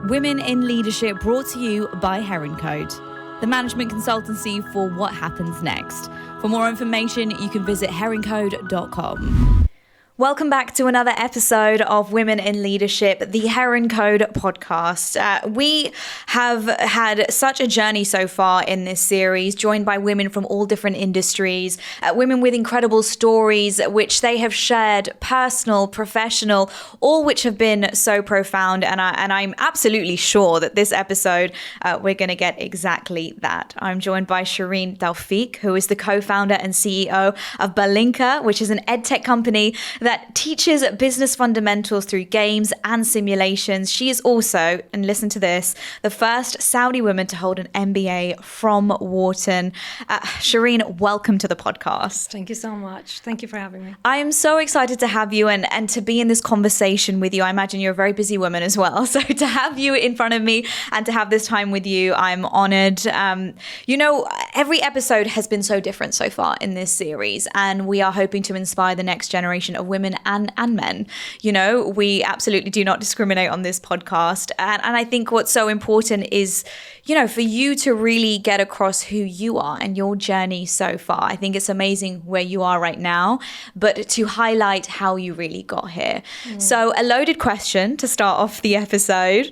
Women in Leadership, brought to you by Heroncode, the management consultancy for what happens next. For more information, you can visit heroncode.com. Welcome back to another episode of Women in Leadership, the Heroncode podcast. We have had such a journey so far in this series, joined by women from all different industries, women with incredible stories, which they have shared, personal, professional, all which have been so profound. And I'm absolutely sure that this episode, we're going to get exactly that. I'm joined by Shereen Tawfiq, who is the co-founder and CEO of Balinca, which is an edtech company that teaches business fundamentals through games and simulations. She is also, and listen to this, the first Saudi woman to hold an MBA from Wharton. Shereen, welcome to the podcast. Thank you so much. Thank you for having me. I am so excited to have you and to be in this conversation with you. I imagine you're a very busy woman as well. So to have you in front of me and to have this time with you, I'm honored. Every episode has been so different so far in this series, and we are hoping to inspire the next generation of women and men. You know, we absolutely do not discriminate on this podcast. And I think what's so important is, for you to really get across who you are and your journey so far. I think it's amazing where you are right now, but to highlight how you really got here. So a loaded question to start off the episode.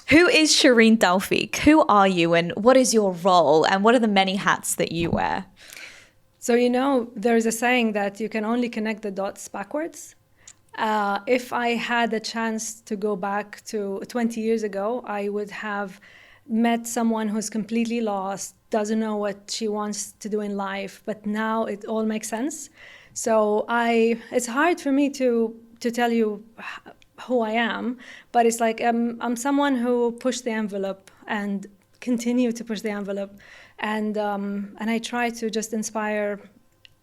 Who is Shereen Tawfiq? Who are you, and what is your role, and what are the many hats that you wear? So, there's a saying that you can only connect the dots backwards. If I had a chance to go back to 20 years ago, I would have met someone who's completely lost, doesn't know what she wants to do in life, but now it all makes sense. So it's hard for me to tell you who I am, but it's like I'm someone who pushed the envelope and continue to push the envelope, and I try to just inspire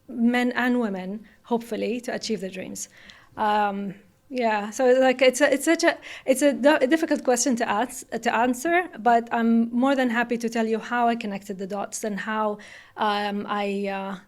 men and women, hopefully, to achieve their dreams. So it's a difficult question to answer, but I'm more than happy to tell you how I connected the dots and how I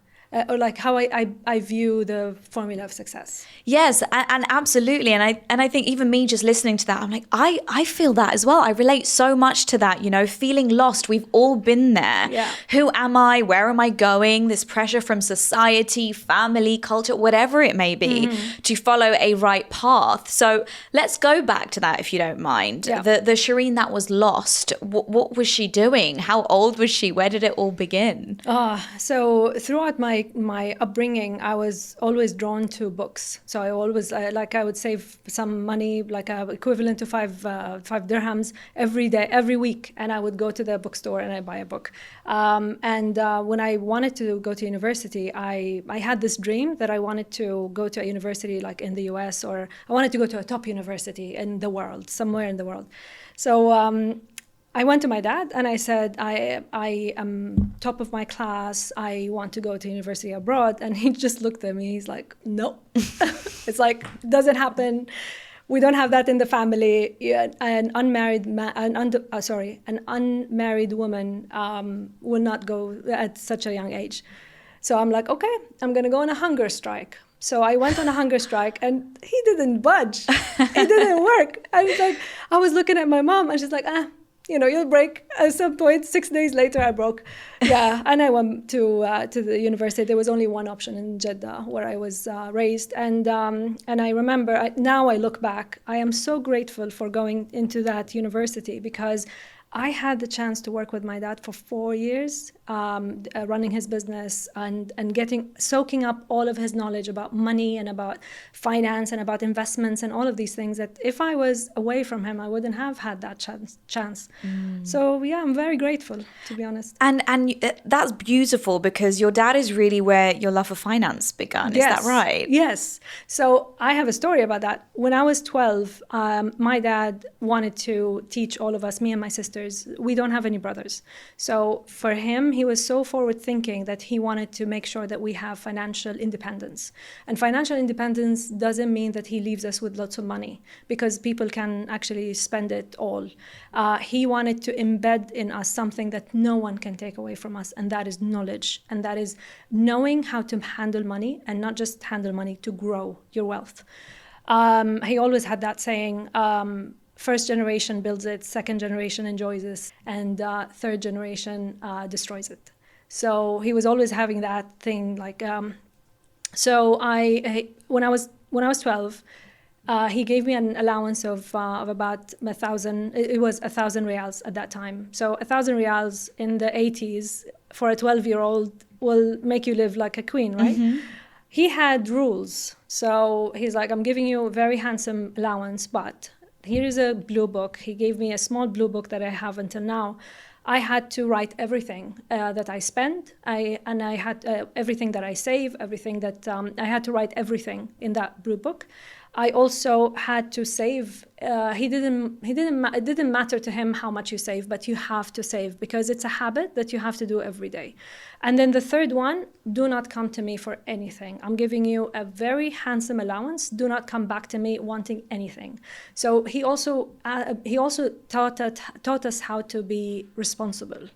view the formula of success. Yes, and absolutely. And I think even me just listening to that, I'm like, I feel that as well. I relate so much to that, feeling lost. We've all been there. Yeah. Who am I? Where am I going? This pressure from society, family, culture, whatever it may be, to follow a right path. So let's go back to that, if you don't mind. Yeah. The Shereen that was lost, what was she doing? How old was she? Where did it all begin? So throughout my upbringing, I was always drawn to books. So I always I would save some money, like equivalent to five dirhams every week, and I would go to the bookstore and I buy a book. When I wanted to go to university, I had this dream that I wanted to go to a university like in the US, or I wanted to go to a top university in the world, somewhere in the world. So I went to my dad and I said, I am top of my class. I want to go to university abroad. And he just looked at me. He's like, no. It's like, doesn't happen. We don't have that in the family. An unmarried woman will not go at such a young age. So I'm like, okay, I'm going to go on a hunger strike. So I went on a hunger strike and he didn't budge. It didn't work. I was looking at my mom and she's like, you'll break. At some point, 6 days later, I broke. Yeah, and I went to the university. There was only one option in Jeddah, where I was raised. And I remember, now I look back, I am so grateful for going into that university, because I had the chance to work with my dad for 4 years, running his business and soaking up all of his knowledge about money and about finance and about investments and all of these things that if I was away from him, I wouldn't have had that chance. So yeah, I'm very grateful, to be honest. And that's beautiful, because your dad is really where your love for finance began. Yes. Is that right? Yes. So I have a story about that. When I was 12, my dad wanted to teach all of us, me and my sisters. We don't have any brothers. So for him, he was so forward thinking that he wanted to make sure that we have financial independence. And financial independence doesn't mean that he leaves us with lots of money, because people can actually spend it all. He wanted to embed in us something that no one can take away from us, and that is knowledge. And that is knowing how to handle money, and not just handle money, to grow your wealth. He always had that saying, first generation builds it, second generation enjoys it, and third generation destroys it. So he was always having that thing like. So when I was 12, he gave me an allowance of about 1,000. It was 1,000 reals at that time. So 1,000 reals in the 80s for a 12-year-old will make you live like a queen, right? Mm-hmm. He had rules. So he's like, I'm giving you a very handsome allowance, but here is a blue book. He gave me a small blue book that I have until now. I had to write everything that I spend. I had everything that I save, everything that I had to write everything in that blue book. I also had to save. It didn't matter to him how much you save, but you have to save because it's a habit that you have to do every day. And then the third one, do not come to me for anything. I'm giving you a very handsome allowance. Do not come back to me wanting anything. So he also taught us how to be responsible.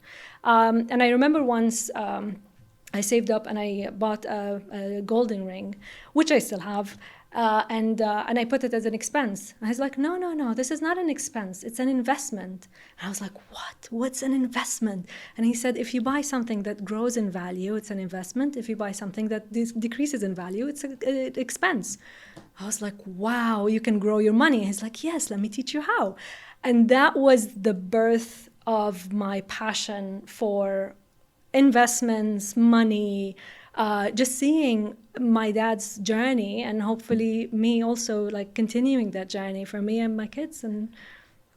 And I remember once I saved up and I bought a golden ring, which I still have. And I put it as an expense. And I was like, no, this is not an expense. It's an investment. And I was like, what? What's an investment? And he said, if you buy something that grows in value, it's an investment. If you buy something that decreases in value, it's an expense. I was like, wow, you can grow your money. And he's like, yes, let me teach you how. And that was the birth of my passion for investments, money, just seeing my dad's journey and hopefully me also like continuing that journey for me and my kids, and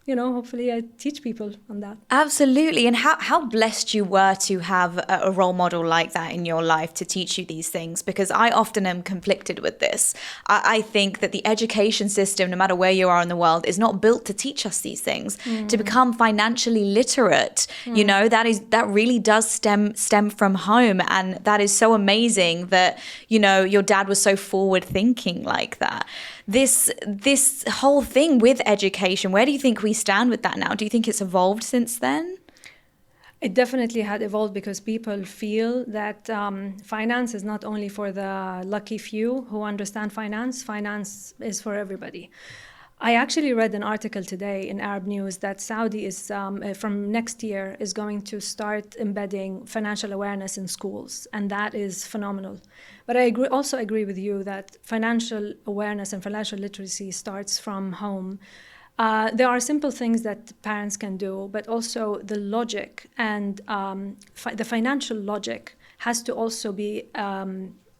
hopefully I teach people on that. Absolutely. And how blessed you were to have a role model like that in your life to teach you these things, because I often am conflicted with this. I think that the education system, no matter where you are in the world, is not built to teach us these things, to become financially literate. That really does stem from home. And that is so amazing that, your dad was so forward thinking like that. This whole thing with education, where do you think we stand with that now? Do you think it's evolved since then? It definitely had evolved because people feel that finance is not only for the lucky few who understand finance. Finance is for everybody. I actually read an article today in Arab News that Saudi is, from next year, is going to start embedding financial awareness in schools, and that is phenomenal. But I also agree with you that financial awareness and financial literacy starts from home. There are simple things that parents can do, but also the logic and the financial logic has to also be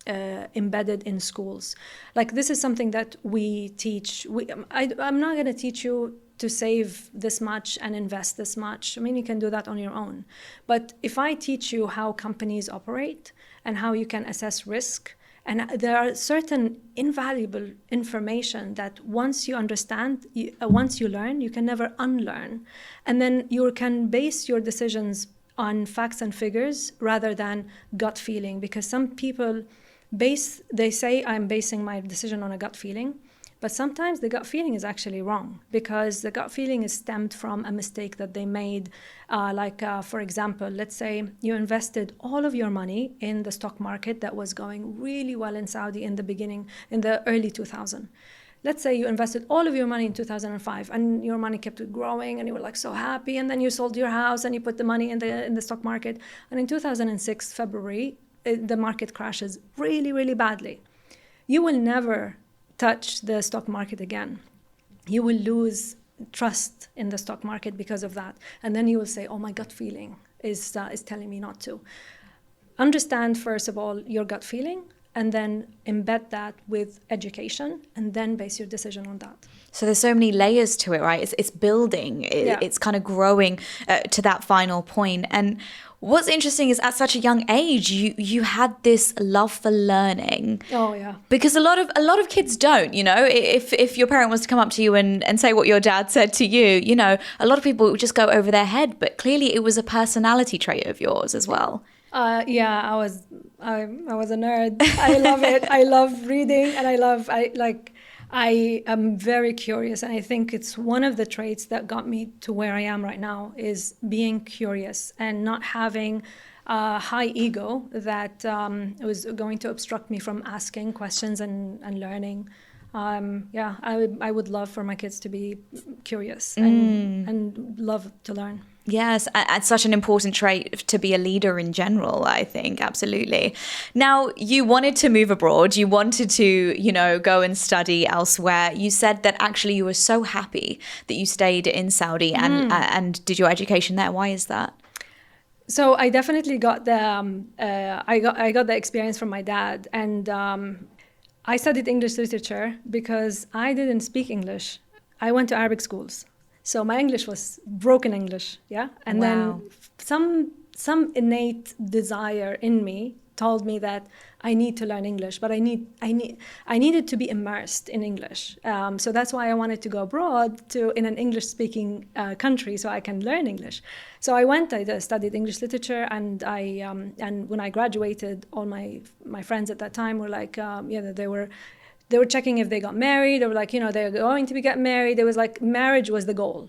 embedded in schools. Like, this is something that we teach. I'm not going to teach you to save this much and invest this much. I mean, you can do that on your own. But if I teach you how companies operate and how you can assess risk, and there are certain invaluable information that once you understand, once you learn, you can never unlearn. And then you can base your decisions on facts and figures rather than gut feeling, because some people they say I'm basing my decision on a gut feeling, but sometimes the gut feeling is actually wrong because the gut feeling is stemmed from a mistake that they made. For example, let's say you invested all of your money in the stock market that was going really well in Saudi in the beginning, in the early 2000s. Let's say you invested all of your money in 2005 and your money kept growing and you were like so happy, and then you sold your house and you put the money in the stock market, and in 2006 February the market crashes really, really badly. You will never touch the stock market again. You will lose trust in the stock market because of that, and then you will say, oh, my gut feeling is telling me not to. Understand first of all your gut feeling, and then embed that with education, and then base your decision on that. So there's so many layers to it, right? It's building, it's kind of growing to that final point. And what's interesting is at such a young age, you had this love for learning. Oh yeah. Because a lot of kids don't, if your parent was to come up to you and say what your dad said to you, a lot of people would just go over their head, but clearly it was a personality trait of yours as well. I was a nerd. I love it. I love reading, and I am very curious, and I think it's one of the traits that got me to where I am right now is being curious and not having a high ego that was going to obstruct me from asking questions and learning. I would love for my kids to be curious and love to learn. Yes, it's such an important trait to be a leader in general, I think. Absolutely. Now, you wanted to move abroad. You wanted to, go and study elsewhere. You said that actually you were so happy that you stayed in Saudi and did your education there. Why is that? So I definitely got I got the experience from my dad, and I studied English literature because I didn't speak English. I went to Arabic schools. So my English was broken English, yeah? And then some innate desire in me told me that I need to learn English, but I needed to be immersed in English. So that's why I wanted to go abroad in an English-speaking country so I can learn English. So I studied English literature, and and when I graduated, all my friends at that time were like, they were checking if they got married. They were like, they're going to get married. It was like marriage was the goal.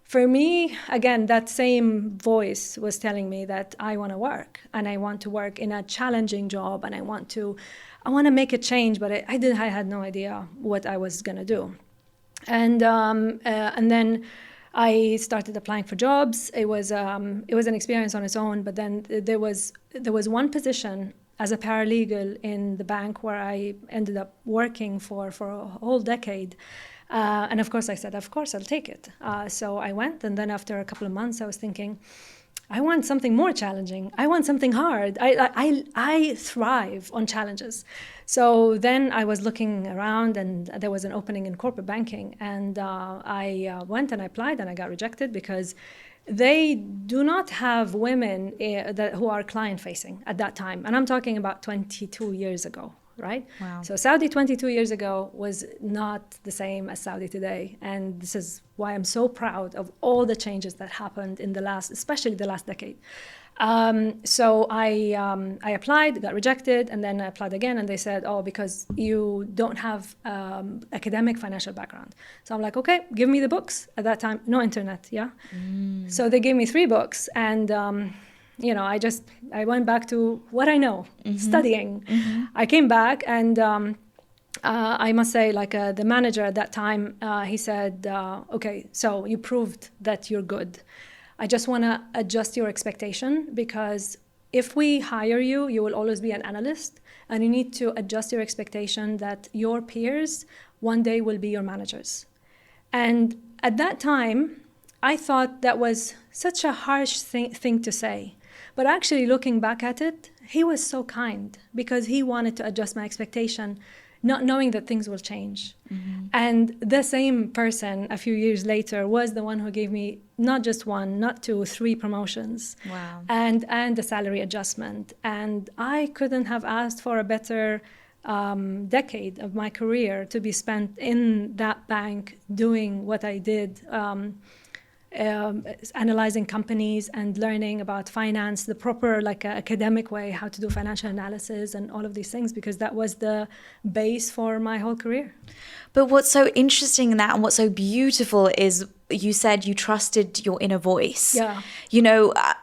For me, again, that same voice was telling me that I want to work, and I want to work in a challenging job, and I want to make a change, but I had no idea what I was going to do. And then I started applying for jobs. It was an experience on its own, but then there was one position as a paralegal in the bank where I ended up working for a whole decade. And of course I said, of course I'll take it. So I went, and then after a couple of months I was thinking, I want something more challenging. I want something hard. I thrive on challenges. So then I was looking around, and there was an opening in corporate banking, and I went and I applied, and I got rejected because they do not have women who are client-facing at that time. And I'm talking about 22 years ago, right? Wow. So Saudi 22 years ago was not the same as Saudi today. And this is why I'm so proud of all the changes that happened especially the last decade. So I applied, got rejected, and then I applied again, and they said, because you don't have academic financial background. So I'm like, okay, give me the books. At that time, no internet, yeah? So they gave me 3 books, and I went back to what I know, studying. I came back, and I must say, the manager at that time, he said, okay, so you proved that you're good. I just want to adjust your expectation, because if we hire you, you will always be an analyst, and you need to adjust your expectation that your peers one day will be your managers. And at that time, I thought that was such a harsh thing to say. But actually looking back at it, he was so kind, because he wanted to adjust my expectation, not knowing that things will change. And the same person a few years later was the one who gave me not just 1, not 2, 3 promotions. Wow. And the salary adjustment. And I couldn't have asked for a better decade of my career to be spent in that bank doing what I did, analyzing companies and learning about finance the proper academic way, how to do financial analysis and all of these things, because that was the base for my whole career. But what's so interesting in that, and what's so beautiful, is you said you trusted your inner voice. Yeah.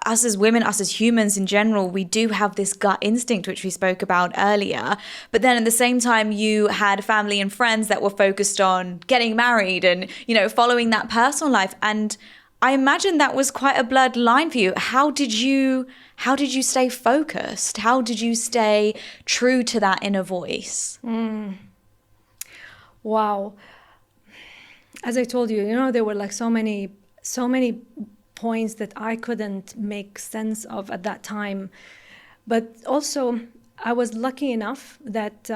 Us as women, us as humans in general, we do have this gut instinct, which we spoke about earlier. But then at the same time, you had family and friends that were focused on getting married and, following that personal life. And I imagine that was quite a blurred line for you. How did you stay focused? How did you stay true to that inner voice? Wow. As I told you, there were so many points that I couldn't make sense of at that time. But also, I was lucky enough that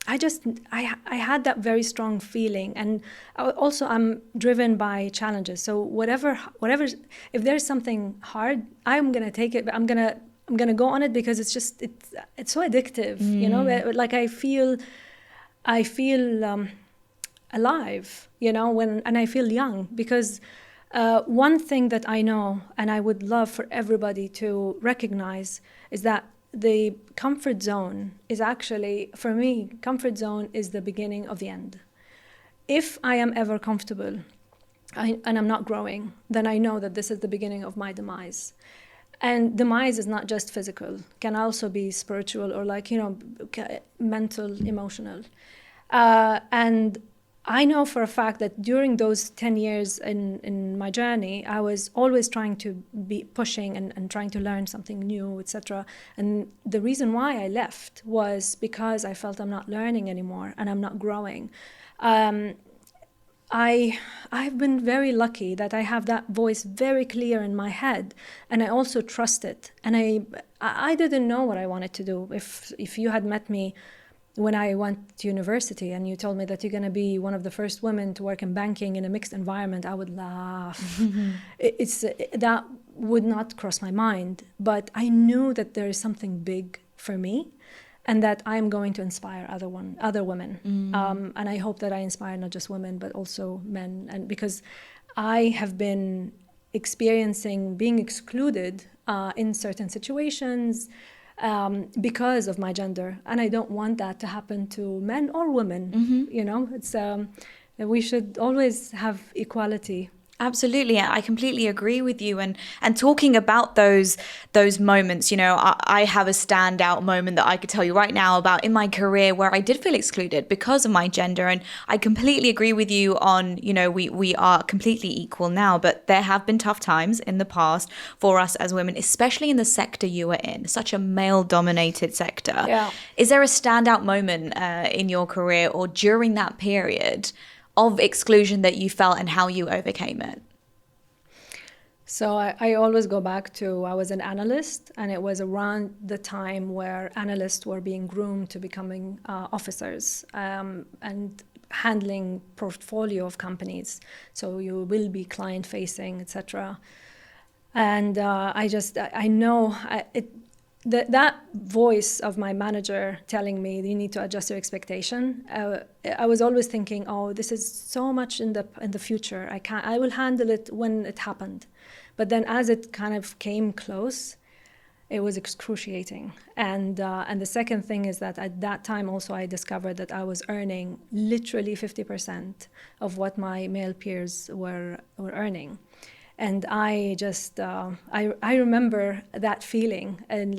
I had that very strong feeling, and also I'm driven by challenges. So whatever, if there's something hard, I'm gonna take it. But I'm gonna go on it, because it's so addictive. I feel alive, and I feel young, because one thing that I know, and I would love for everybody to recognize, is that the comfort zone is actually, for me, comfort zone is the beginning of the end. If I am ever comfortable and I'm not growing, then I know that this is the beginning of my demise. And demise is not just physical, can also be spiritual or mental, emotional. And I know for a fact that during those 10 years in my journey, I was always trying to be pushing and trying to learn something new, etc. And the reason why I left was because I felt I'm not learning anymore and I'm not growing. I've been very lucky that I have that voice very clear in my head, and I also trust it. And I didn't know what I wanted to do. If you had met me when I went to university and you told me that you're going to be one of the first women to work in banking in a mixed environment, I would laugh. That would not cross my mind. But I knew that there is something big for me and that I'm going to inspire other women. And I hope that I inspire not just women, but also men. And because I have been experiencing being excluded in certain situations, because of my gender, and I don't want that to happen to men or women. You know, it's we should always have equality. Absolutely. I completely agree with you. And talking about those moments, you know, I have a standout moment that I could tell you right now about in my career where I did feel excluded because of my gender. And I completely agree with you on, you know, we are completely equal now, but there have been tough times in the past for us as women, especially in the sector you were in, such a male-dominated sector. Yeah. Is there a standout moment in your career or during that period of exclusion that you felt and how you overcame it? So I always go back to, I was an analyst, and it was around the time where analysts were being groomed to becoming officers and handling portfolio of companies. So you will be client facing, etc. And I know that voice of my manager telling me you need to adjust your expectation. I was always thinking, oh, this is so much in the future. I will handle it when it happened. But then as it kind of came close, it was excruciating. And the second thing is that at that time also I discovered that I was earning literally 50% of what my male peers were earning. And I just, I remember that feeling, and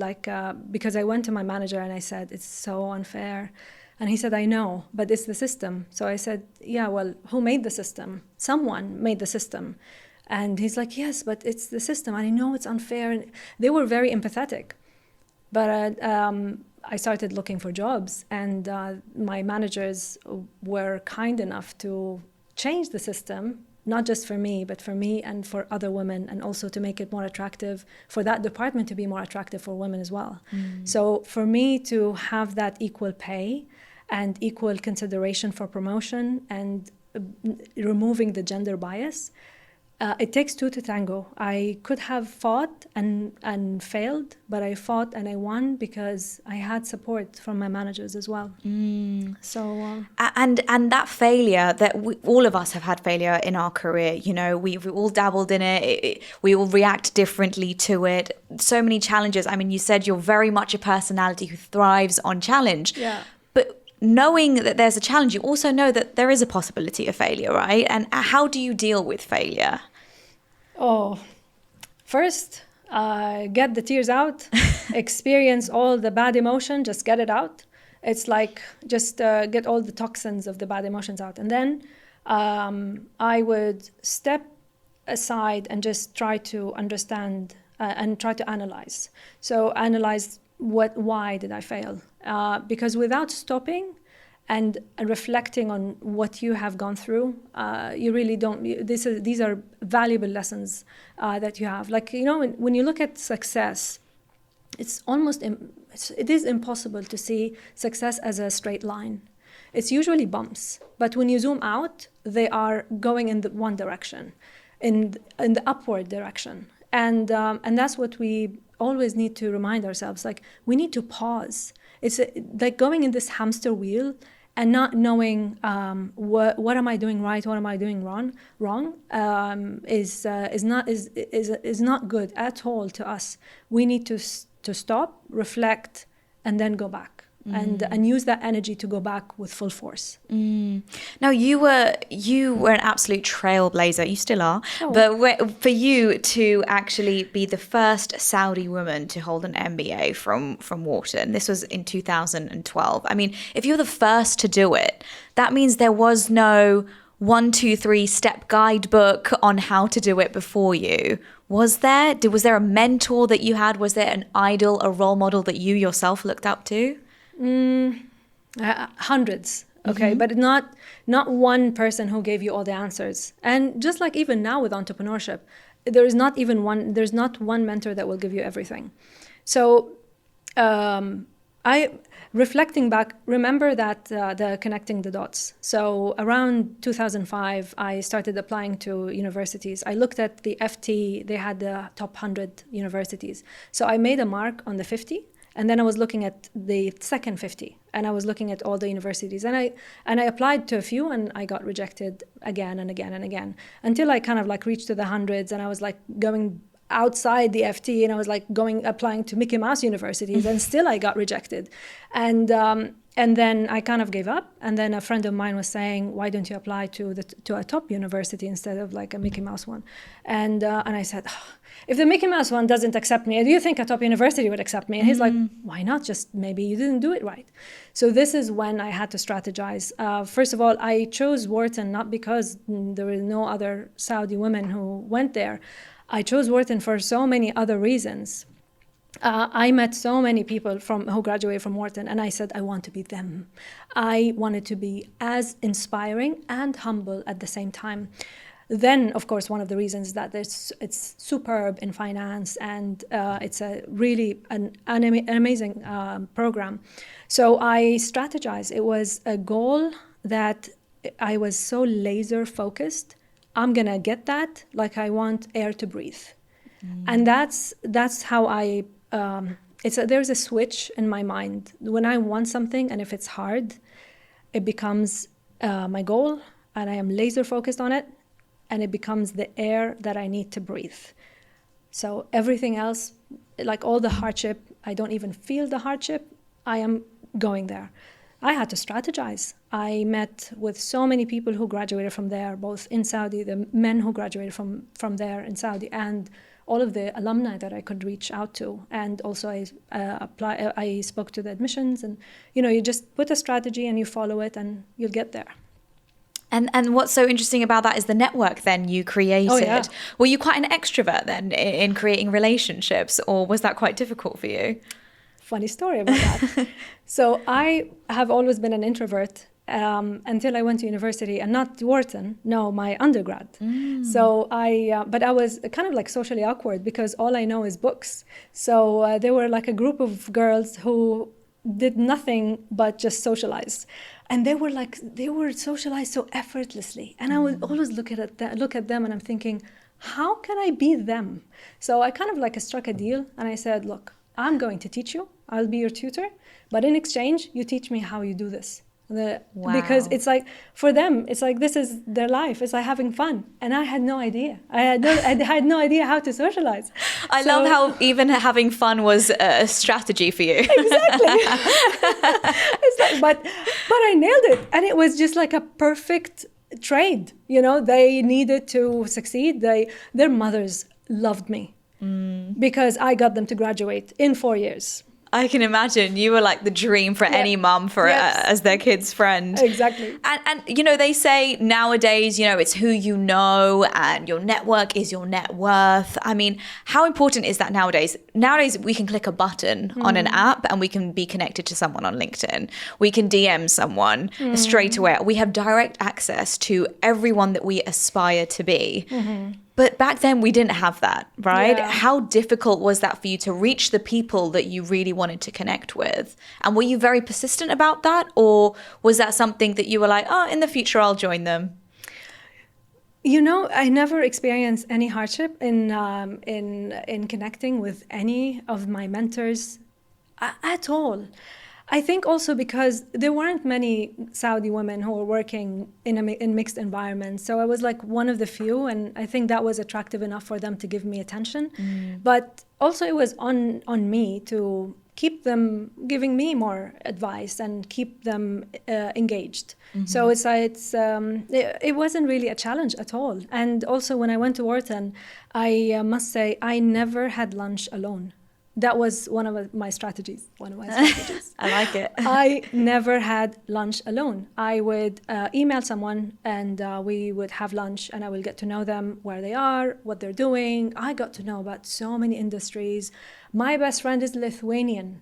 because I went to my manager and I said, it's so unfair. And he said, I know, but it's the system. So I said, yeah, well, who made the system? Someone made the system. And he's like, yes, but it's the system. And I know it's unfair. And they were very empathetic. But I started looking for jobs, and my managers were kind enough to change the system, not just for me, but for me and for other women, and also to make it more attractive for that department to be more attractive for women as well. So for me to have that equal pay and equal consideration for promotion and removing the gender bias, it takes two to tango. I could have fought and failed, but I fought and I won because I had support from my managers as well. So and that failure, that all of us have had failure in our career. You know, we've all dabbled in it. We all react differently to it. So many challenges. I mean, you said you're very much a personality who thrives on challenge. Yeah. But knowing that there's a challenge, you also know that there is a possibility of failure, right? And how do you deal with failure? Oh, first, get the tears out, experience all the bad emotion, just get it out. It's like just get all the toxins of the bad emotions out. And then I would step aside and just try to understand and try to analyze. So analyze why did I fail? Because without stopping and reflecting on what you have gone through, you really don't. These are valuable lessons that you have. Like, you know, when you look at success, it is impossible to see success as a straight line. It's usually bumps, but when you zoom out, they are going in the one direction, in the upward direction, and that's what we always need to remind ourselves. Like, we need to pause. It's like going in this hamster wheel and not knowing what am I doing right, what am I doing wrong is not good at all to us. We need to stop, reflect, and then go back. and use that energy to go back with full force. Now, you were an absolute trailblazer. You still are. Oh. But for you to actually be the first Saudi woman to hold an MBA from Wharton, this was in 2012. I mean, if you're the first to do it, that means there was no 1, 2, 3 step guidebook on how to do it before you. Was there? Was there a mentor that you had? Was there an idol, a role model that you yourself looked up to? Hundreds, okay, but not one person who gave you all the answers. And just like even now with entrepreneurship, there's not one mentor that will give you everything. So reflecting back, remember that the connecting the dots. So around 2005, I started applying to universities. I looked at the FT, they had the top 100 universities. So I made a mark on the 50. And then I was looking at the second 50, and I was looking at all the universities, and I applied to a few, and I got rejected again and again and again, until I kind of like reached to the hundreds, and I was like going outside the FT, and I was like applying to Mickey Mouse universities, and still I got rejected, and then I kind of gave up. And then a friend of mine was saying, "Why don't you apply to a top university instead of like a Mickey Mouse one?" And I said, if the Mickey Mouse one doesn't accept me, do you think a top university would accept me? And he's like, why not? Just maybe you didn't do it right. So this is when I had to strategize. First of all, I chose Wharton not because there were no other Saudi women who went there. I chose Wharton for so many other reasons. I met so many people who graduated from Wharton, and I said, I want to be them. I wanted to be as inspiring and humble at the same time. Then, of course, one of the reasons that it's superb in finance, and it's an amazing program. So I strategized. It was a goal that I was so laser focused. I'm gonna get that, like I want air to breathe, and that's how I. There's a switch in my mind when I want something, and if it's hard, it becomes my goal, and I am laser focused on it. And it becomes the air that I need to breathe. So everything else, like all the hardship, I don't even feel the hardship. I am going there. I had to strategize. I met with so many people who graduated from there, both in Saudi, the men who graduated from there in Saudi, and all of the alumni that I could reach out to. And also I spoke to the admissions, and you just put a strategy and you follow it and you'll get there. And what's so interesting about that is the network then you created. Oh, yeah. Were you quite an extrovert then in creating relationships, or was that quite difficult for you? Funny story about that. So I have always been an introvert until I went to university, and not Wharton, no, my undergrad. So but I was kind of like socially awkward because all I know is books. So there were like a group of girls who did nothing but just socialize. And they were socialized so effortlessly. And I would always look at them and I'm thinking, how can I be them? So I kind of like struck a deal and I said, look, I'm going to teach you. I'll be your tutor. But in exchange, you teach me how you do this. Wow. Because it's like, for them, it's like this is their life. It's like having fun. And I had no idea. I had no idea how to socialize. I love how even having fun was a strategy for you. Exactly. But I nailed it. And it was just like a perfect trade. They needed to succeed. Their mothers loved me because I got them to graduate in 4 years. I can imagine you were like the dream for any mum as their kid's friend. Exactly. And they say nowadays, it's who you know and your network is your net worth. I mean, how important is that nowadays? Nowadays, we can click a button on an app and we can be connected to someone on LinkedIn. We can DM someone straight away. We have direct access to everyone that we aspire to be. But back then we didn't have that, right? Yeah. How difficult was that for you to reach the people that you really wanted to connect with? And were you very persistent about that? Or was that something that you were like, in the future I'll join them? I never experienced any hardship in connecting with any of my mentors at all. I think also because there weren't many Saudi women who were working in mixed environments. So I was like one of the few, and I think that was attractive enough for them to give me attention. But also it was on me to keep them giving me more advice and keep them engaged. So it wasn't really a challenge at all. And also when I went to Wharton, I must say I never had lunch alone. That was one of my strategies. I like it. I never had lunch alone. I would email someone and we would have lunch, and I will get to know them, where they are, what they're doing. I got to know about so many industries. My best friend is Lithuanian.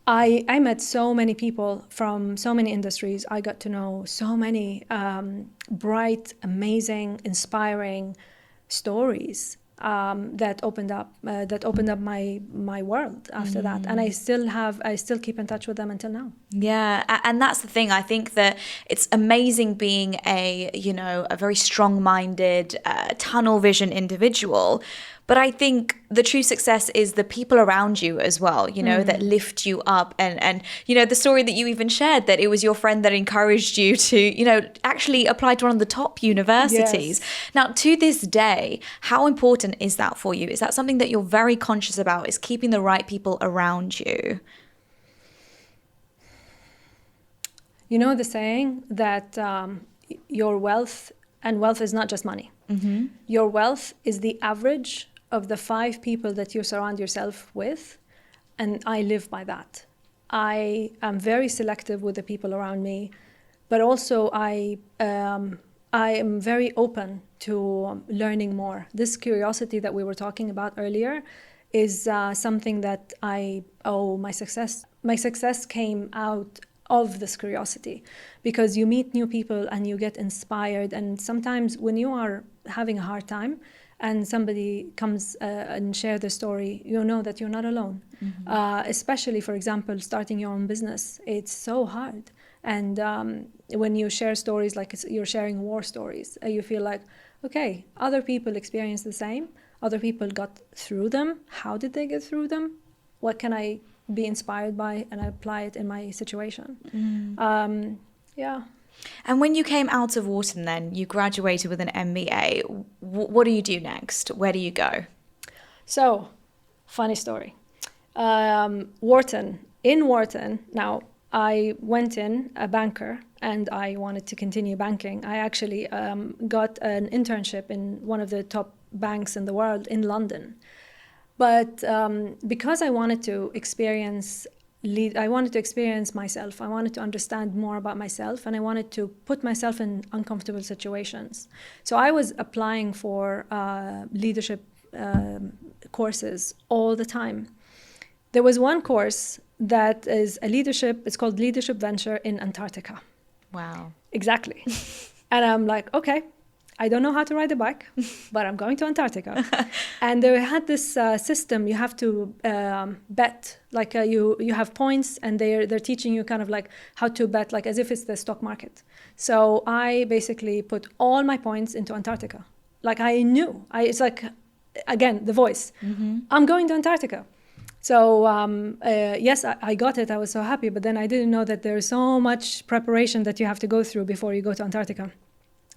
I met so many people from so many industries. I got to know so many bright, amazing, inspiring stories. That opened up my world after that, and I still keep in touch with them until now. Yeah, and that's the thing. I think that it's amazing being a very strong-minded, tunnel vision individual. But I think the true success is the people around you as well, that lift you up. And the story that you even shared, that it was your friend that encouraged you to, actually apply to one of the top universities. Yes. Now, to this day, how important is that for you? Is that something that you're very conscious about, is keeping the right people around you? You know the saying that your wealth, and wealth is not just money. Mm-hmm. Your wealth is the average of the 5 people that you surround yourself with, and I live by that. I am very selective with the people around me, but also I am very open to learning more. This curiosity that we were talking about earlier is something that I owe my success. My success came out of this curiosity, because you meet new people and you get inspired, and sometimes when you are having a hard time and somebody comes and share their story, you know that you're not alone. Mm-hmm. Especially, for example, starting your own business. It's so hard. And when you share stories like you're sharing war stories, you feel like, okay, other people experience the same. Other people got through them. How did they get through them? What can I be inspired by, and I apply it in my situation? Yeah. And when you came out of Wharton then, you graduated with an MBA. What do you do next? Where do you go? So, funny story. Wharton. In Wharton, now I went in a banker and I wanted to continue banking. I actually got an internship in one of the top banks in the world in London. But because I wanted to experience myself. I wanted to understand more about myself, and I wanted to put myself in uncomfortable situations. So I was applying for leadership courses all the time. There was one course that is it's called Leadership Venture in Antarctica. Wow. Exactly. And I'm like, okay, I don't know how to ride a bike, but I'm going to Antarctica. And they had this system. You have to bet, like you have points, and they're teaching you kind of like how to bet, like as if it's the stock market. So I basically put all my points into Antarctica. Like I knew, it's like, again, the voice. Mm-hmm. I'm going to Antarctica. So yes, I got it. I was so happy, but then I didn't know that there's so much preparation that you have to go through before you go to Antarctica.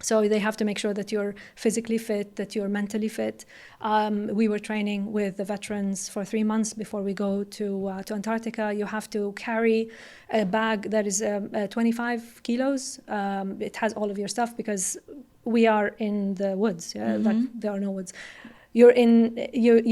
So they have to make sure that you're physically fit, that you're mentally fit. We were training with the veterans for 3 months before we go to Antarctica. You have to carry a bag that is 25 kilos. It has all of your stuff because we are in the woods. Yeah? Mm-hmm. Like, there are no woods. You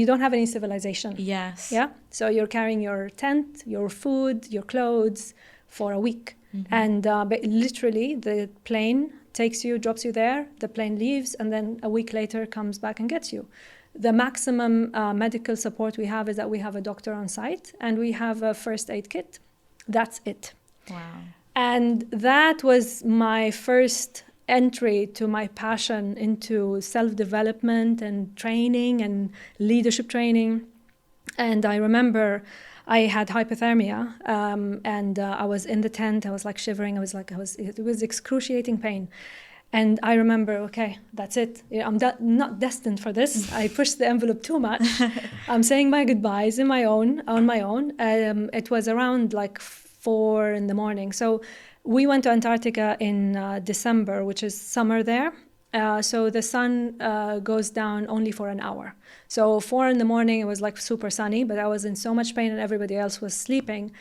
don't have any civilization. Yes. Yeah. So you're carrying your tent, your food, your clothes for a week. Mm-hmm. And but literally the plane takes you, drops you there, the plane leaves, and then a week later comes back and gets you. The maximum medical support we have is that we have a doctor on site and we have a first aid kit. That's it. Wow. And that was my first entry to my passion into self-development and training and leadership training. And I remember I had hypothermia, and I was in the tent. I was like shivering. It was excruciating pain. And I remember, okay, that's it. I'm not destined for this. I pushed the envelope too much. I'm saying my goodbyes on my own. It was around like 4 a.m. So we went to Antarctica in December, which is summer there. So the sun goes down only for an hour. So 4 in the morning, it was like super sunny, but I was in so much pain and everybody else was sleeping.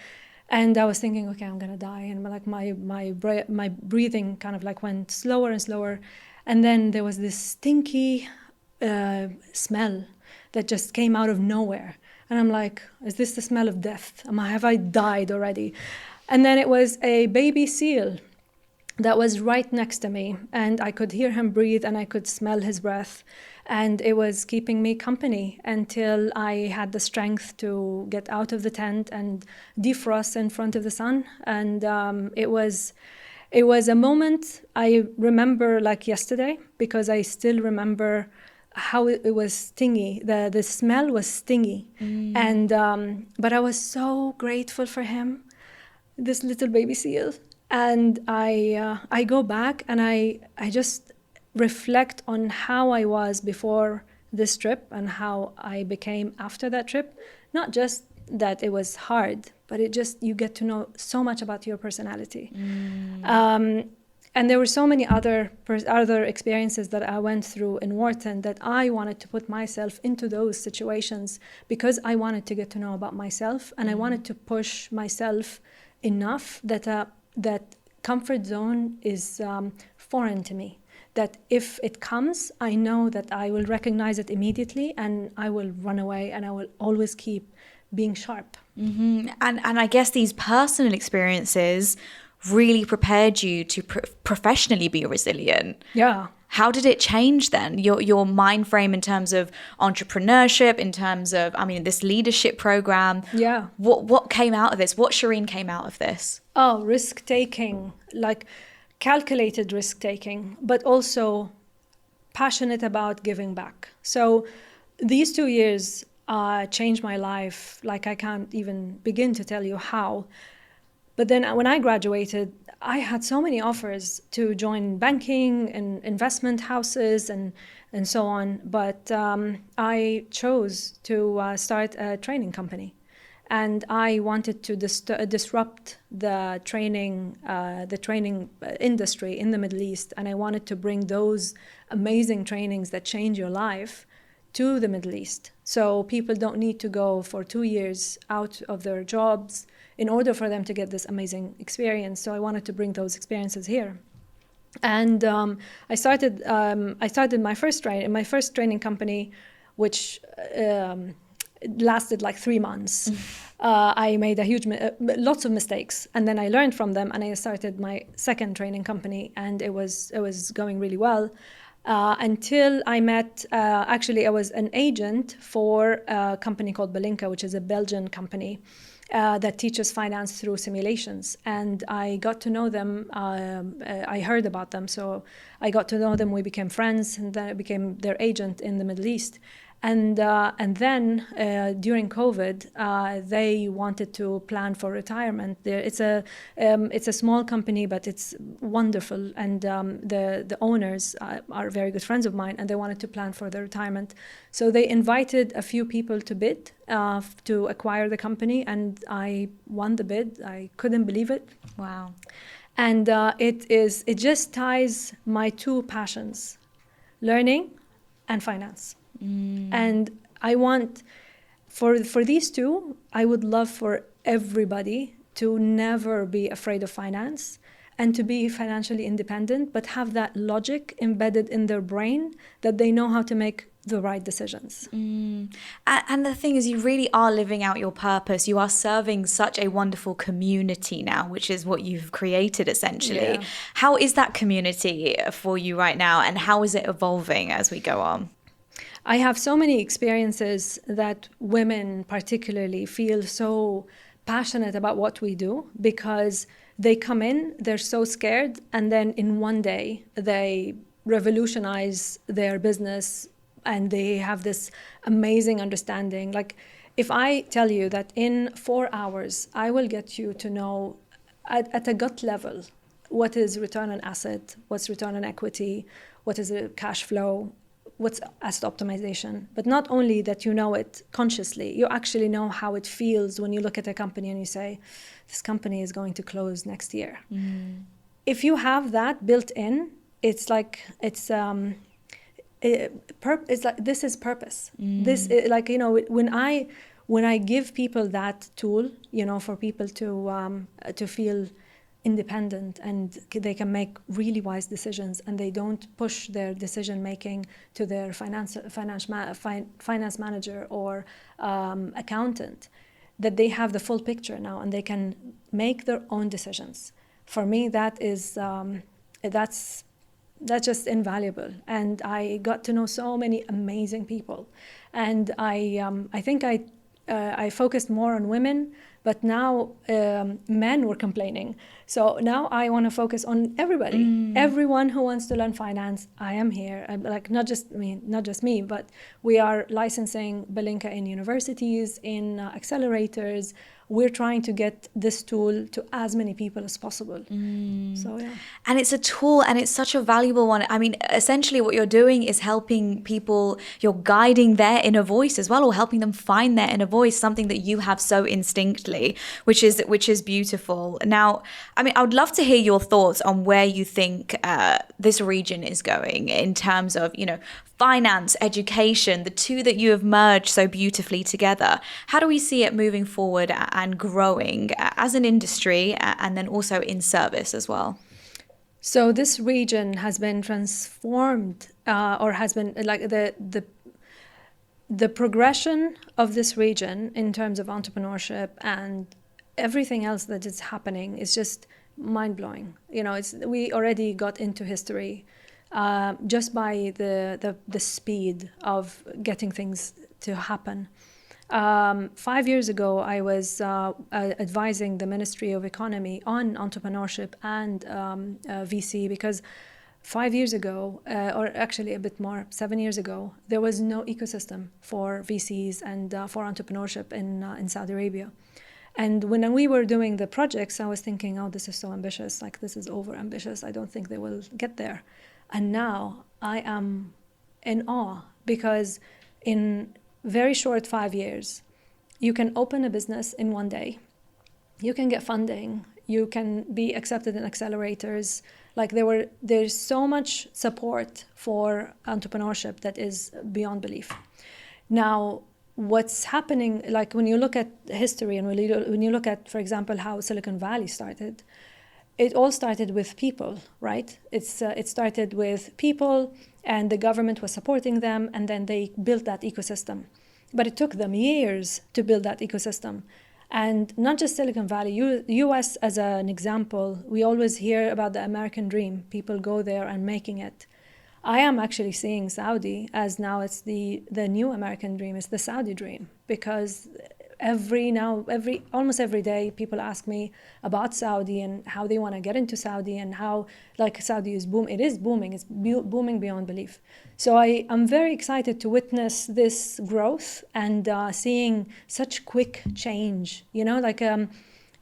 And I was thinking, okay, I'm gonna die. And like my breathing kind of like went slower and slower. And then there was this stinky smell that just came out of nowhere. And I'm like, is this the smell of death? Have I died already? And then it was a baby seal that was right next to me, and I could hear him breathe and I could smell his breath, and it was keeping me company until I had the strength to get out of the tent and defrost in front of the sun. And it was a moment I remember like yesterday, because I still remember how it was stingy. The smell was stingy. And but I was so grateful for him, this little baby seal. And I go back and I just reflect on how I was before this trip and how I became after that trip. Not just that it was hard, but it just, you get to know so much about your personality. And there were so many other experiences that I went through in Wharton that I wanted to put myself into those situations because I wanted to get to know about myself, and I wanted to push myself enough that comfort zone is foreign to me. That if it comes, I know that I will recognize it immediately and I will run away, and I will always keep being sharp. And I guess these personal experiences really prepared you to professionally be resilient. Yeah. How did it change then, your mind frame in terms of entrepreneurship, in terms of, this leadership program? Yeah. What came out of this? What Shereen came out of this? Oh, risk-taking, like calculated risk-taking, but also passionate about giving back. So these 2 years changed my life, like I can't even begin to tell you how. But then when I graduated, I had so many offers to join banking and investment houses and so on. But I chose to start a training company. And I wanted to disrupt the training industry in the Middle East. And I wanted to bring those amazing trainings that change your life to the Middle East. So people don't need to go for 2 years out of their jobs in order for them to get this amazing experience. So I wanted to bring those experiences here. And I started my first training company, which lasted like 3 months. I made lots of mistakes, and then I learned from them, and I started my second training company, and it was going really well. Until I met, actually I was an agent for a company called Balinca, which is a Belgian company that teaches finance through simulations. And I got to know them, I heard about them, so I got to know them, we became friends, and then I became their agent in the Middle East. And then during COVID, they wanted to plan for retirement. It's a small company, but it's wonderful. And the owners are very good friends of mine, and they wanted to plan for their retirement. So they invited a few people to bid to acquire the company, and I won the bid. I couldn't believe it. Wow. And it just ties my two passions, learning and finance. And I want, for these two, I would love for everybody to never be afraid of finance and to be financially independent, but have that logic embedded in their brain that they know how to make the right decisions. And the thing is, you really are living out your purpose. You are serving such a wonderful community now, which is what you've created essentially. Yeah. How is that community for you right now, and how is it evolving as we go on? I have so many experiences that women particularly feel so passionate about what we do, because they come in, they're so scared, and then in one day they revolutionize their business and they have this amazing understanding. Like, if I tell you that in 4 hours I will get you to know at a gut level what is return on asset, what's return on equity, what is a cash flow, what's asset optimization. But not only that you know it consciously, you actually know how it feels when you look at a company and you say, this company is going to close next year. If you have that built in, it's like it's like this is purpose. This like, you know, when I give people that tool, you know, for people to feel independent and they can make really wise decisions, and they don't push their decision making to their finance manager or accountant, that they have the full picture now and they can make their own decisions. For me, that is that's just invaluable. And I got to know so many amazing people, and I think I focused more on women, but now men were complaining. So now I want to focus on everybody, everyone who wants to learn finance. I am here. Like not just me, but we are licensing Balinca in universities, in accelerators. We're trying to get this tool to as many people as possible. So yeah. And it's a tool, and it's such a valuable one. I mean, essentially what you're doing is helping people, you're guiding their inner voice as well, or helping them find their inner voice, something that you have so instinctively, which is beautiful. Now, I mean, I would love to hear your thoughts on where you think this region is going in terms of, you know, finance, education, the two that you have merged so beautifully together. How do we see it moving forward and growing as an industry, and then also in service as well? So this region has been transformed, or has been like the progression of this region in terms of entrepreneurship and everything else that is happening is just mind-blowing. You know, we already got into history just by the speed of getting things to happen. 5 years ago, I was advising the Ministry of Economy on entrepreneurship and VC, because 5 years ago, or actually a bit more, 7 years ago, there was no ecosystem for VCs and for entrepreneurship in Saudi Arabia. And when we were doing the projects, I was thinking, oh, this is so ambitious, like this is over ambitious. I don't think they will get there. And now I am in awe, because in very short 5 years, you can open a business in one day. You can get funding. You can be accepted in accelerators. Like there's so much support for entrepreneurship that is beyond belief. Now, what's happening, like when you look at history and when you look at, for example, how Silicon Valley started, it all started with people, right? It started with people, and the government was supporting them, and then they built that ecosystem. But it took them years to build that ecosystem. And not just Silicon Valley, US as an example, we always hear about the American dream, people go there and making it. I am actually seeing Saudi as now it's the new American dream, it's the Saudi dream, because almost every day people ask me about Saudi and how they want to get into Saudi and how like Saudi is booming. It is booming. It's booming beyond belief. So I'm very excited to witness this growth and seeing such quick change. You know, like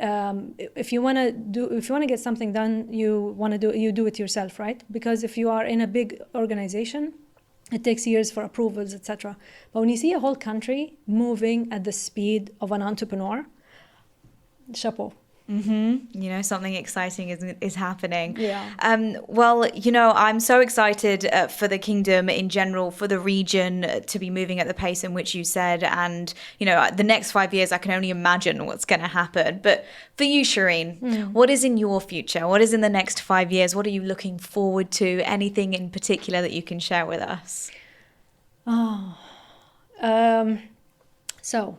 if you want to get something done, you do it yourself, right? Because if you are in a big organization, it takes years for approvals, etc. But when you see a whole country moving at the speed of an entrepreneur, chapeau. Mm-hmm. You know, something exciting is happening. Yeah. Well, you know, I'm so excited for the kingdom in general, for the region to be moving at the pace in which you said. And, you know, the next 5 years, I can only imagine what's going to happen. But for you, Shereen, what is in your future? What is in the next 5 years? What are you looking forward to? Anything in particular that you can share with us? So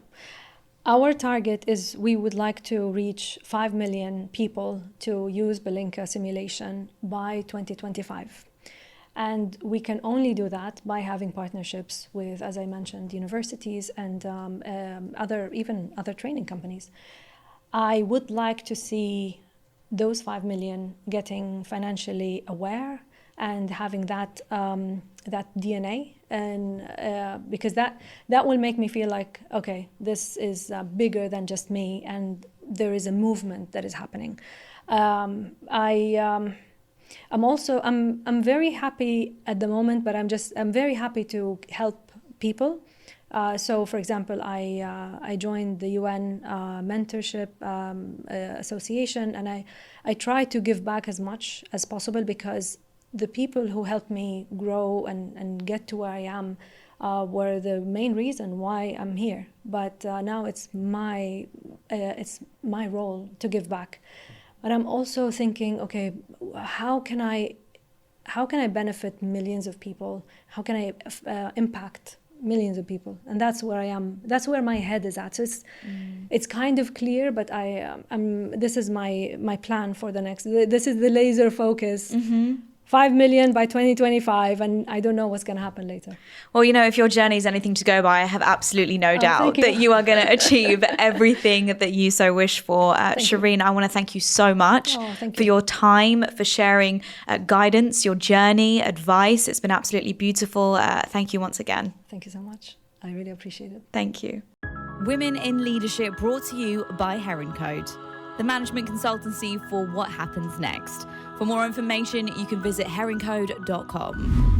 our target is we would like to reach 5 million people to use Balinca simulation by 2025. And we can only do that by having partnerships with, as I mentioned, universities and other training companies. I would like to see those 5 million getting financially aware and having that DNA, and because that will make me feel like, okay, this is bigger than just me, and there is a movement that is happening. I'm very happy at the moment, but I'm very happy to help people. So, for example, I joined the UN Mentorship Association, and I try to give back as much as possible, because the people who helped me grow and get to where I am were the main reason why I'm here. But now it's my role to give back. But I'm also thinking, okay, how can I benefit millions of people? How can I impact millions of people? And that's where I am. That's where my head is at. So it's kind of clear, but this is my plan for the next. This is the laser focus. 5 million by 2025, and I don't know what's going to happen later. Well, if your journey is anything to go by, I have absolutely no doubt that you are going to achieve everything that you so wish for. Shereen, I want to thank you so much for your time, for sharing guidance, your journey, advice. It's been absolutely beautiful. Thank you once again. Thank you so much. I really appreciate it. Thank you. Women in Leadership, brought to you by Heroncode, the management consultancy for what happens next. For more information, you can visit heroncode.com.